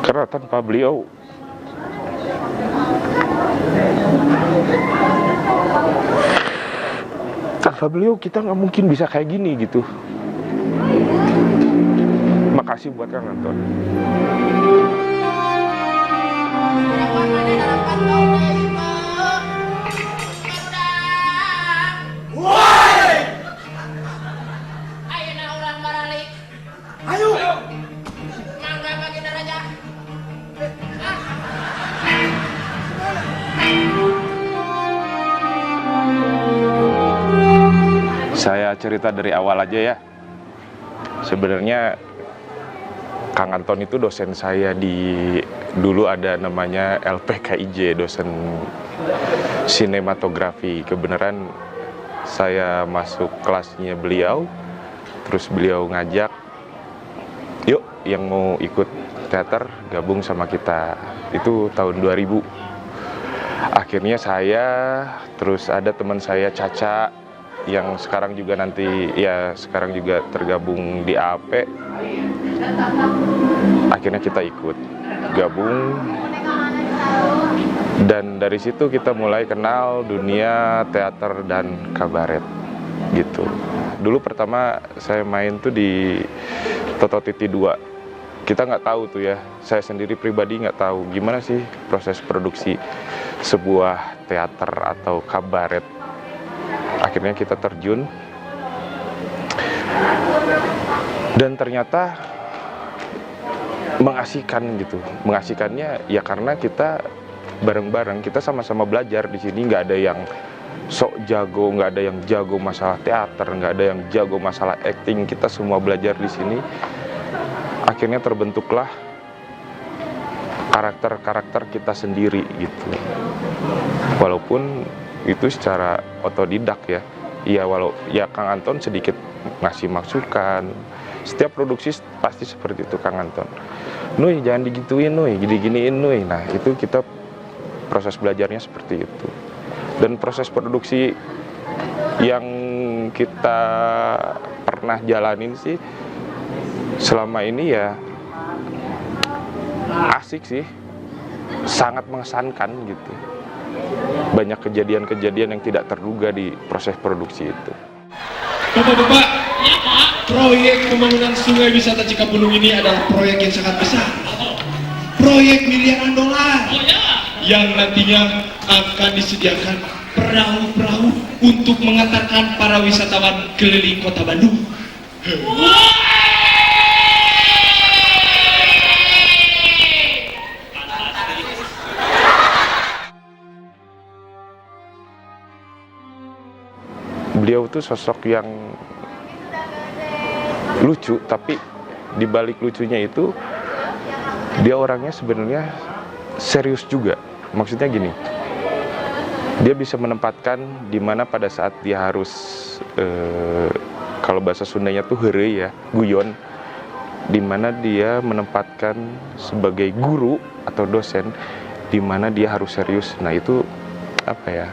Karena tanpa beliau kita nggak mungkin bisa kayak gini gitu. Makasih buat Kang Anton. Saya cerita dari awal aja ya. Sebenarnya Kang Anton itu dosen saya dulu ada namanya LPKIJ, dosen sinematografi. Kebenaran saya masuk kelasnya beliau, terus beliau ngajak, yuk yang mau ikut teater gabung sama kita. Itu tahun 2000. Akhirnya saya, terus ada teman saya Caca, yang sekarang juga sekarang juga tergabung di AP. Akhirnya kita ikut gabung, dan dari situ kita mulai kenal dunia teater dan kabaret gitu. Dulu pertama saya main tuh di Toto Titi 2. Kita nggak tahu tuh ya, saya sendiri pribadi nggak tahu gimana sih proses produksi sebuah teater atau kabaret. Akhirnya kita terjun, dan ternyata mengasihkan gitu. Mengasihkannya ya karena kita bareng-bareng, kita sama-sama belajar di sini. Nggak ada yang sok jago, nggak ada yang jago masalah teater, nggak ada yang jago masalah acting. Kita semua belajar di sini. Akhirnya terbentuklah karakter-karakter kita sendiri gitu. Walaupun itu secara otodidak ya. Ya Kang Anton sedikit ngasih masukan. Setiap produksi pasti seperti itu Kang Anton. Nuy jangan digituin Nuy, gini-giniin Nuy. Nah itu kita proses belajarnya seperti itu. Dan proses produksi yang kita pernah jalanin sih selama ini ya asik sih. Sangat mengesankan gitu. Banyak kejadian-kejadian yang tidak terduga di proses produksi itu. Bapak-bapak, ya, Pak. Proyek pembangunan Sungai Wisata Cikapundung ini adalah proyek yang sangat besar. Proyek miliaran dolar. Yang nantinya akan disediakan perahu-perahu untuk mengantarkan para wisatawan keliling kota Bandung. Beliau tuh sosok yang lucu, tapi di balik lucunya itu dia orangnya sebenarnya serius juga. Maksudnya gini, dia bisa menempatkan di mana pada saat dia harus kalau bahasa Sundanya tuh heureuy ya, guyon, di mana dia menempatkan sebagai guru atau dosen di mana dia harus serius. Nah itu apa ya?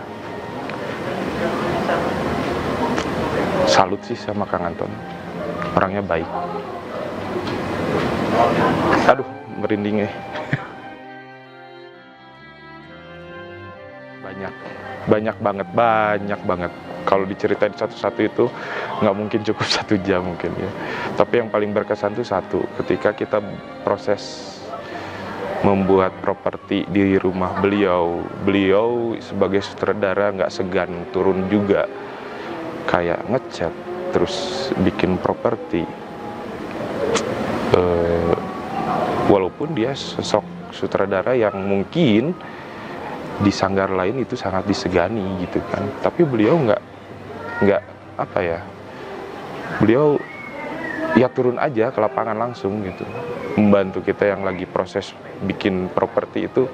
Salut sih sama Kang Anton, orangnya baik. Aduh, merinding banyak banget. Kalau diceritain satu-satu itu nggak mungkin cukup 1 jam mungkin ya. Tapi yang paling berkesan tuh satu, ketika kita proses membuat properti di rumah beliau sebagai sutradara nggak segan turun juga, kayak ngecat, terus bikin properti. Walaupun dia sosok sutradara yang mungkin di sanggar lain itu sangat disegani gitu kan, tapi beliau nggak apa ya, beliau ya turun aja ke lapangan langsung gitu, membantu kita yang lagi proses bikin properti. Itu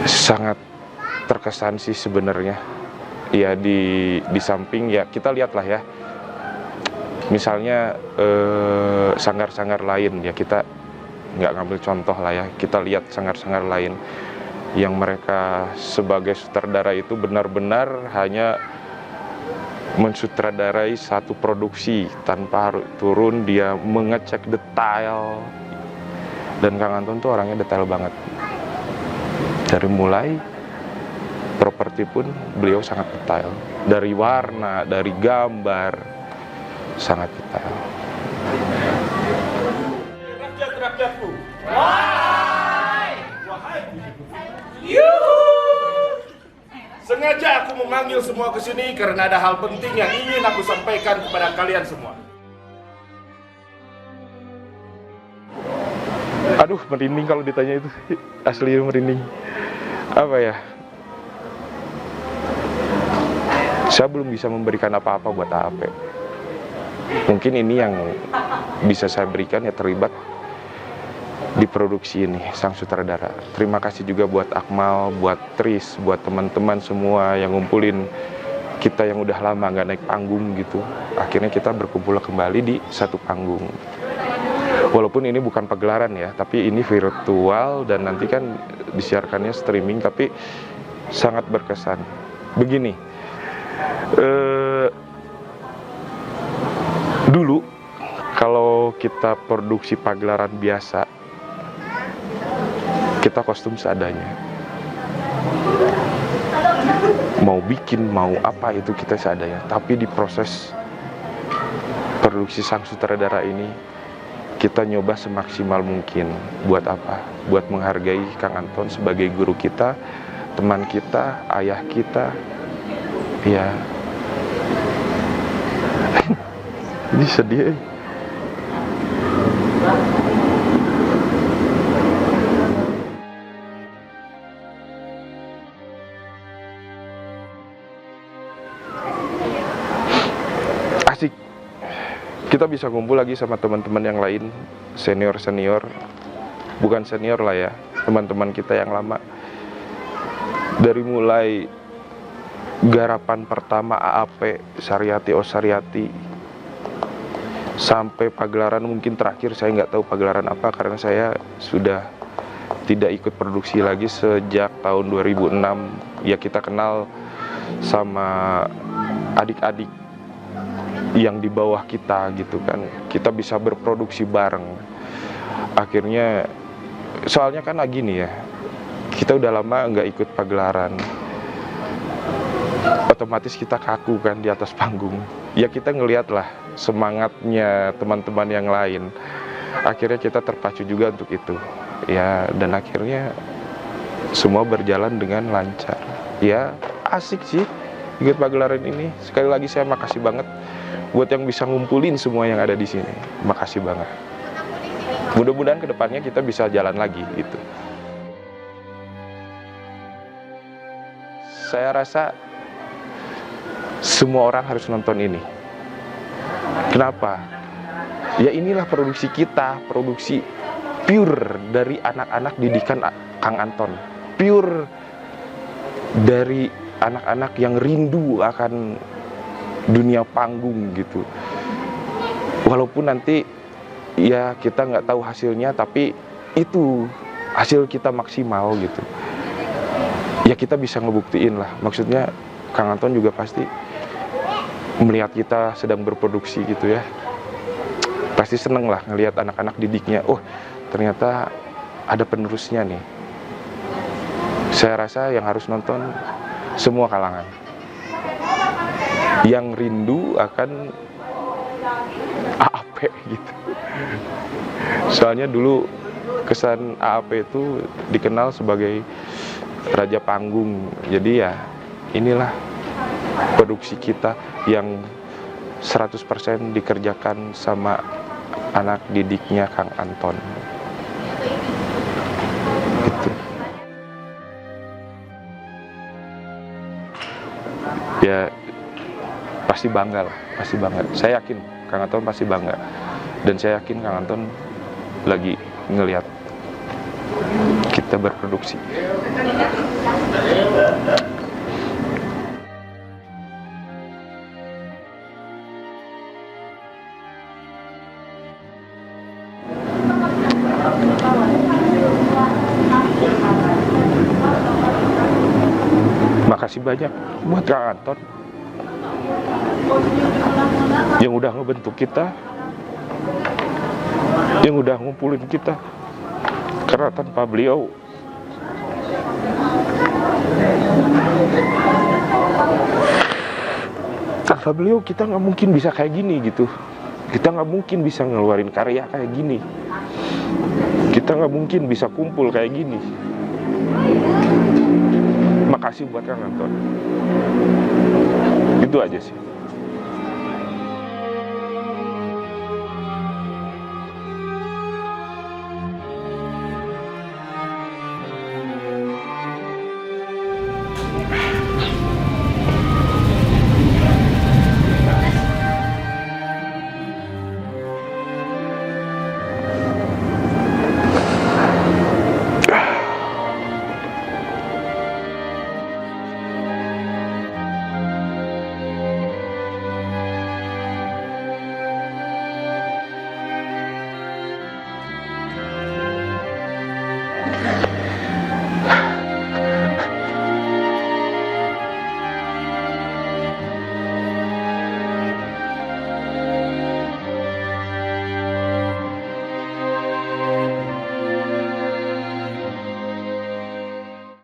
sangat terkesan sih sebenarnya. Ya di samping ya kita lihatlah ya, misalnya sanggar-sanggar lain ya, kita nggak ngambil contoh lah ya, kita lihat sanggar-sanggar lain yang mereka sebagai sutradara itu benar-benar hanya mensutradarai satu produksi tanpa harus turun dia mengecek detail Dan Kang Anton tuh orangnya detail banget. Dari mulai properti pun beliau sangat detail. Dari warna, dari gambar, sangat detail. Rakyat-rakyatku. Sengaja aku memanggil semua ke sini karena ada hal penting yang ingin aku sampaikan kepada kalian semua. Aduh, merinding kalau ditanya itu. Asli merinding. Apa ya? Saya belum bisa memberikan apa-apa buat AAP. Mungkin ini yang bisa saya berikan ya terlibat di produksi ini, sang sutradara. Terima kasih juga buat Akmal, buat Tris, buat teman-teman semua yang ngumpulin kita yang udah lama nggak naik panggung gitu. Akhirnya kita berkumpul kembali di satu panggung. Walaupun ini bukan pagelaran ya, tapi ini virtual dan nanti kan disiarkannya streaming, tapi sangat berkesan. Begini, dulu kalau kita produksi pagelaran biasa, kita kostum seadanya. Mau bikin, mau apa itu kita seadanya. Tapi di proses produksi sang sutradara ini, kita nyoba semaksimal mungkin. Buat apa? Buat menghargai Kang Anton sebagai guru kita, teman kita, ayah kita. Ya. Ini sedih. Asik. Kita bisa ngumpul lagi sama teman-teman yang lain, senior-senior, bukan senior lah ya, teman-teman kita yang lama. Dari mulai garapan pertama AAP, Saryati Osariati, sampai pagelaran mungkin terakhir saya nggak tahu pagelaran apa karena saya sudah tidak ikut produksi lagi sejak tahun 2006. Ya kita kenal sama adik-adik yang di bawah kita gitu kan, kita bisa berproduksi bareng. Akhirnya soalnya kan gini ya, kita udah lama nggak ikut pagelaran, otomatis kita kaku kan di atas panggung. Ya kita ngeliat lah semangatnya teman-teman yang lain, akhirnya kita terpacu juga untuk itu ya, dan akhirnya semua berjalan dengan lancar. Ya asik sih ikut pagelaran ini. Sekali lagi saya makasih banget buat yang bisa ngumpulin semua yang ada di sini. Makasih banget. Mudah-mudahan kedepannya kita bisa jalan lagi gitu. Saya rasa semua orang harus nonton ini. Kenapa? Ya inilah produksi kita, produksi pure dari anak-anak didikan Kang Anton. Pure dari anak-anak yang rindu akan dunia panggung gitu. Walaupun nanti ya kita nggak tahu hasilnya, tapi itu hasil kita maksimal gitu. Ya kita bisa ngebuktiin lah. Maksudnya Kang Anton juga pasti melihat kita sedang berproduksi gitu ya. Pasti seneng lah ngelihat anak-anak didiknya. Oh ternyata ada penerusnya nih. Saya rasa yang harus nonton semua kalangan yang rindu akan AAP gitu. Soalnya dulu kesan AAP itu dikenal sebagai raja panggung. Jadi ya inilah produksi kita yang 100% dikerjakan sama anak didiknya Kang Anton. Gitu. Ya pasti bangga lah, pasti bangga. Saya yakin Kang Anton pasti bangga. Dan saya yakin Kang Anton lagi ngelihat kita berproduksi. Makasih banyak buat Kang Anton yang udah ngebentuk kita, yang udah ngumpulin kita. Karena tanpa beliau kita nggak mungkin bisa kayak gini gitu. Kita nggak mungkin bisa ngeluarin karya kayak gini. Kita nggak mungkin bisa kumpul kayak gini. Makasih buat Kang Anton. Itu aja sih.